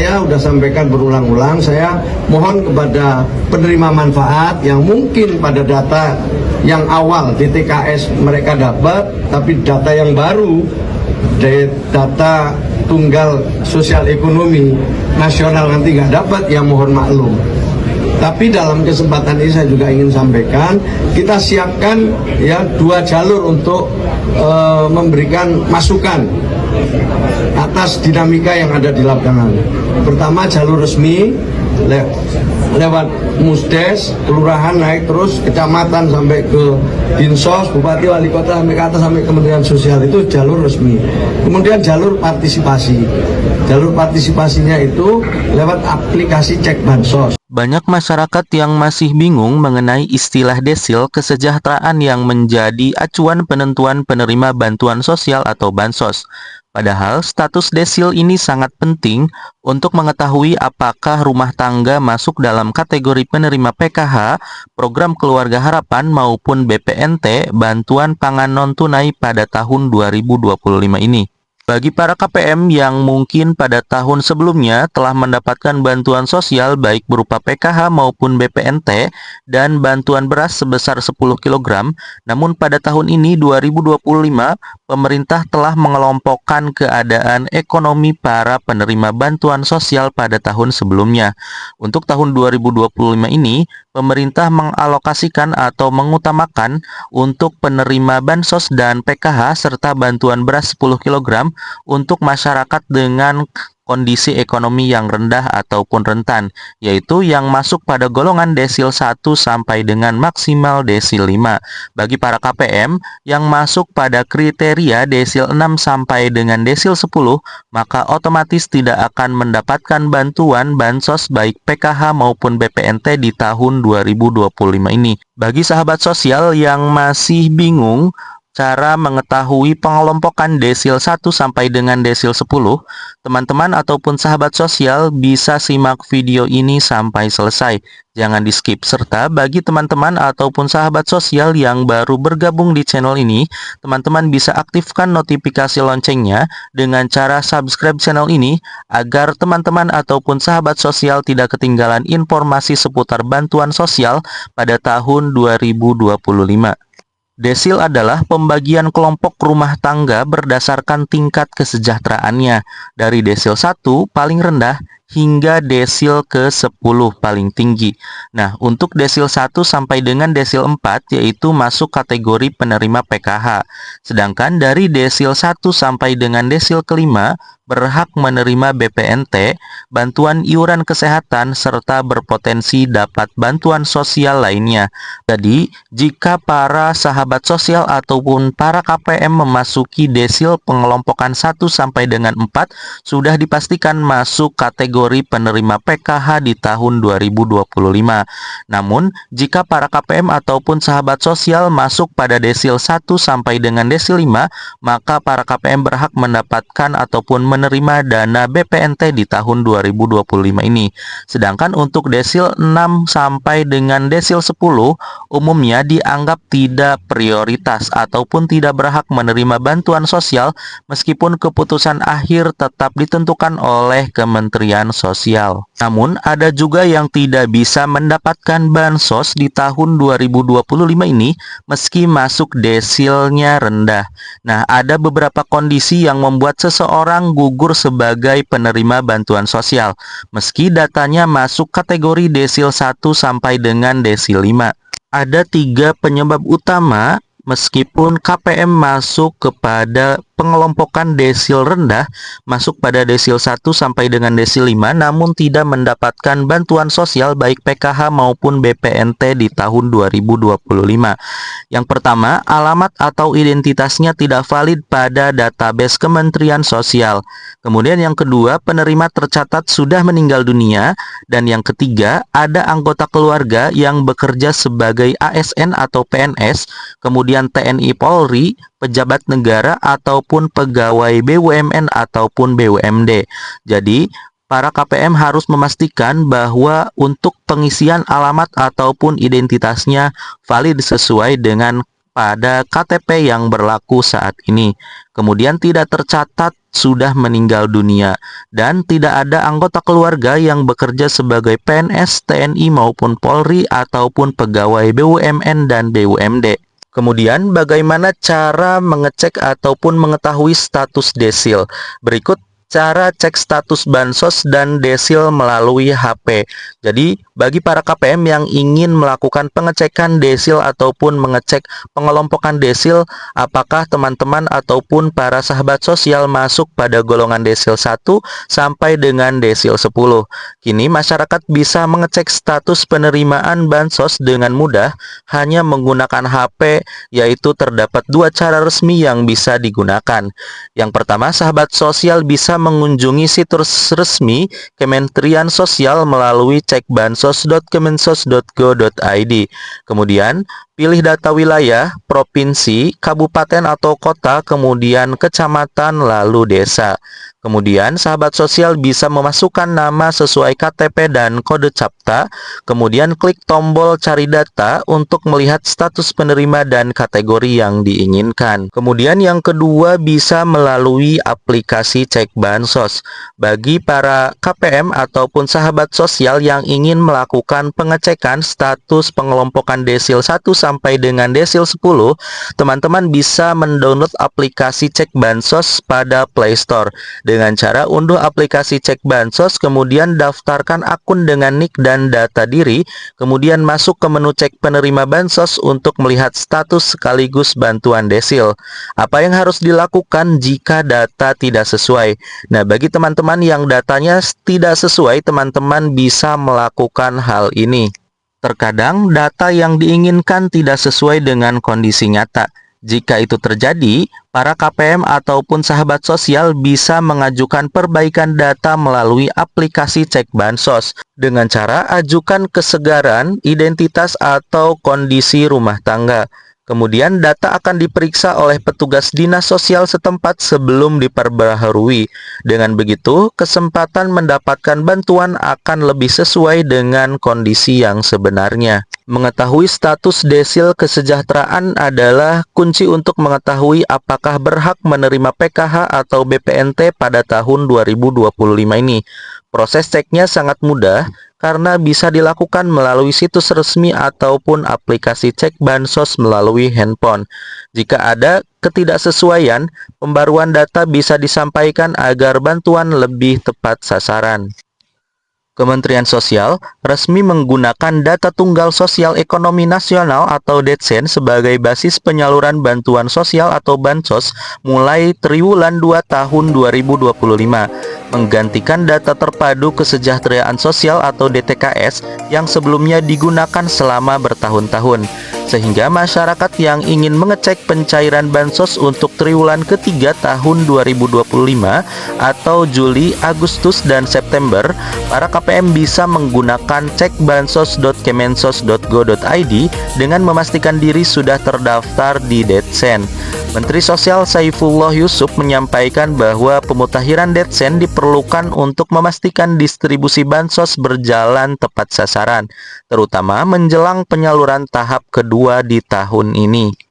Saya sudah sampaikan berulang-ulang, saya mohon kepada penerima manfaat yang mungkin pada data yang awal DTKS mereka dapat, tapi data yang baru, data tunggal sosial ekonomi nasional nanti nggak dapat, yang mohon maklum. Tapi dalam kesempatan ini saya juga ingin sampaikan, kita siapkan ya 2 jalur untuk memberikan masukan atas dinamika yang ada di lapangan. Pertama, jalur resmi lewat Musdes, kelurahan naik terus kecamatan sampai ke Dinsos, Bupati, Wali Kota sampai ke atas sampai Kementerian Sosial, itu jalur resmi. Kemudian jalur partisipasi. Jalur partisipasinya itu lewat aplikasi Cek Bansos. Banyak masyarakat yang masih bingung mengenai istilah desil kesejahteraan yang menjadi acuan penentuan penerima bantuan sosial atau bansos. Padahal status desil ini sangat penting untuk mengetahui apakah rumah tangga masuk dalam kategori penerima PKH, program Keluarga Harapan maupun BPNT, bantuan pangan non-tunai pada tahun 2025 ini. Bagi para KPM yang mungkin pada tahun sebelumnya telah mendapatkan bantuan sosial baik berupa PKH maupun BPNT dan bantuan beras sebesar 10 kg, namun pada tahun ini 2025 pemerintah telah mengelompokkan keadaan ekonomi para penerima bantuan sosial pada tahun sebelumnya. Untuk tahun 2025 ini, pemerintah mengalokasikan atau mengutamakan untuk penerima bansos dan PKH serta bantuan beras 10 kg untuk masyarakat dengan kondisi ekonomi yang rendah ataupun rentan, yaitu yang masuk pada golongan desil 1 sampai dengan maksimal desil 5. Bagi para KPM yang masuk pada kriteria desil 6 sampai dengan desil 10, maka otomatis tidak akan mendapatkan bantuan bansos baik PKH maupun BPNT di tahun 2025 ini. Bagi sahabat sosial yang masih bingung cara mengetahui pengelompokan desil 1 sampai dengan desil 10, teman-teman ataupun sahabat sosial bisa simak video ini sampai selesai. Jangan di skip. Serta bagi teman-teman ataupun sahabat sosial yang baru bergabung di channel ini, teman-teman bisa aktifkan notifikasi loncengnya dengan cara subscribe channel ini agar teman-teman ataupun sahabat sosial tidak ketinggalan informasi seputar bantuan sosial pada tahun 2025. Desil adalah pembagian kelompok rumah tangga berdasarkan tingkat kesejahteraannya, dari desil 1 paling rendah hingga desil ke-10 paling tinggi. Nah, untuk desil 1 sampai dengan desil 4 yaitu masuk kategori penerima PKH. Sedangkan dari desil 1 sampai dengan desil ke-5 berhak menerima BPNT, bantuan iuran kesehatan, serta berpotensi dapat bantuan sosial lainnya. Jadi, jika para sahabat sosial ataupun para KPM memasuki desil pengelompokan 1 sampai dengan 4, sudah dipastikan masuk kategori penerima PKH di tahun 2025. Namun, jika para KPM ataupun sahabat sosial masuk pada desil 1 sampai dengan desil 5, maka para KPM berhak mendapatkan ataupun menerima dana BPNT di tahun 2025 ini. Sedangkan untuk desil 6 sampai dengan desil 10 umumnya dianggap tidak prioritas ataupun tidak berhak menerima bantuan sosial meskipun keputusan akhir tetap ditentukan oleh Kementerian Sosial. Namun ada juga yang tidak bisa mendapatkan bansos di tahun 2025 ini meski masuk desilnya rendah. Nah, ada beberapa kondisi yang membuat seseorang gugur sebagai penerima bantuan sosial meski datanya masuk kategori desil 1 sampai dengan desil 5. Ada 3 penyebab utama meskipun KPM masuk kepada pengelompokan desil rendah, masuk pada desil 1 sampai dengan desil 5, namun tidak mendapatkan bantuan sosial baik PKH maupun BPNT di tahun 2025. Yang pertama, alamat atau identitasnya tidak valid pada database Kementerian Sosial. Kemudian yang kedua, penerima tercatat sudah meninggal dunia. Dan yang ketiga, ada anggota keluarga yang bekerja sebagai ASN atau PNS, kemudian TNI Polri, pejabat negara ataupun pegawai BUMN ataupun BUMD. Jadi, para KPM harus memastikan bahwa untuk pengisian alamat ataupun identitasnya valid sesuai dengan pada KTP yang berlaku saat ini. Kemudian tidak tercatat sudah meninggal dunia dan tidak ada anggota keluarga yang bekerja sebagai PNS, TNI maupun Polri ataupun pegawai BUMN dan BUMD. Kemudian bagaimana cara mengecek ataupun mengetahui status desil? Berikut cara cek status bansos dan desil melalui HP. Jadi, bagi para KPM yang ingin melakukan pengecekan desil ataupun mengecek pengelompokan desil, apakah teman-teman ataupun para sahabat sosial masuk pada golongan desil 1 sampai dengan desil 10. Kini masyarakat bisa mengecek status penerimaan bansos dengan mudah hanya menggunakan HP, yaitu terdapat dua cara resmi yang bisa digunakan. Yang pertama, sahabat sosial bisa mengunjungi situs resmi Kementerian Sosial melalui cekbansos.kemensos.go.id. Kemudian, pilih data wilayah, provinsi, kabupaten atau kota, kemudian kecamatan, lalu desa. Kemudian, sahabat sosial bisa memasukkan nama sesuai KTP dan kode CAPTA, kemudian klik tombol cari data untuk melihat status penerima dan kategori yang diinginkan. Kemudian yang kedua bisa melalui aplikasi Cek Bansos. Bagi para KPM ataupun sahabat sosial yang ingin melakukan pengecekan status pengelompokan desil 1 sampai dengan desil 10, teman-teman bisa mendownload aplikasi Cek Bansos pada Play Store. Dengan cara unduh aplikasi Cek Bansos, kemudian daftarkan akun dengan nik dan data diri, kemudian masuk ke menu cek penerima bansos untuk melihat status sekaligus bantuan desil. Apa yang harus dilakukan jika data tidak sesuai? Nah, bagi teman-teman yang datanya tidak sesuai, teman-teman bisa melakukan hal ini. Terkadang data yang diinginkan tidak sesuai dengan kondisi nyata. Jika itu terjadi, para KPM ataupun sahabat sosial bisa mengajukan perbaikan data melalui aplikasi Cek Bansos dengan cara ajukan kesegaran, identitas, atau kondisi rumah tangga. Kemudian data akan diperiksa oleh petugas dinas sosial setempat sebelum diperbaharui. Dengan begitu, kesempatan mendapatkan bantuan akan lebih sesuai dengan kondisi yang sebenarnya. Mengetahui status desil kesejahteraan adalah kunci untuk mengetahui apakah berhak menerima PKH atau BPNT pada tahun 2025 ini. Proses ceknya sangat mudah karena bisa dilakukan melalui situs resmi ataupun aplikasi Cek Bansos melalui handphone. Jika ada ketidaksesuaian, pembaruan data bisa disampaikan agar bantuan lebih tepat sasaran. Kementerian Sosial resmi menggunakan Data Tunggal Sosial Ekonomi Nasional atau DETSEN sebagai basis penyaluran bantuan sosial atau Bansos mulai triwulan 2 tahun 2025, menggantikan Data Terpadu Kesejahteraan Sosial atau DTKS yang sebelumnya digunakan selama bertahun-tahun. Sehingga masyarakat yang ingin mengecek pencairan bansos untuk triwulan ketiga tahun 2025 atau Juli, Agustus, dan September, para KPM bisa menggunakan cekbansos.kemensos.go.id dengan memastikan diri sudah terdaftar di DETSEN. Menteri Sosial Saifullah Yusuf menyampaikan bahwa pemutahiran DETSEN diperlukan untuk memastikan distribusi bansos berjalan tepat sasaran, terutama menjelang penyaluran tahap kedua di tahun ini.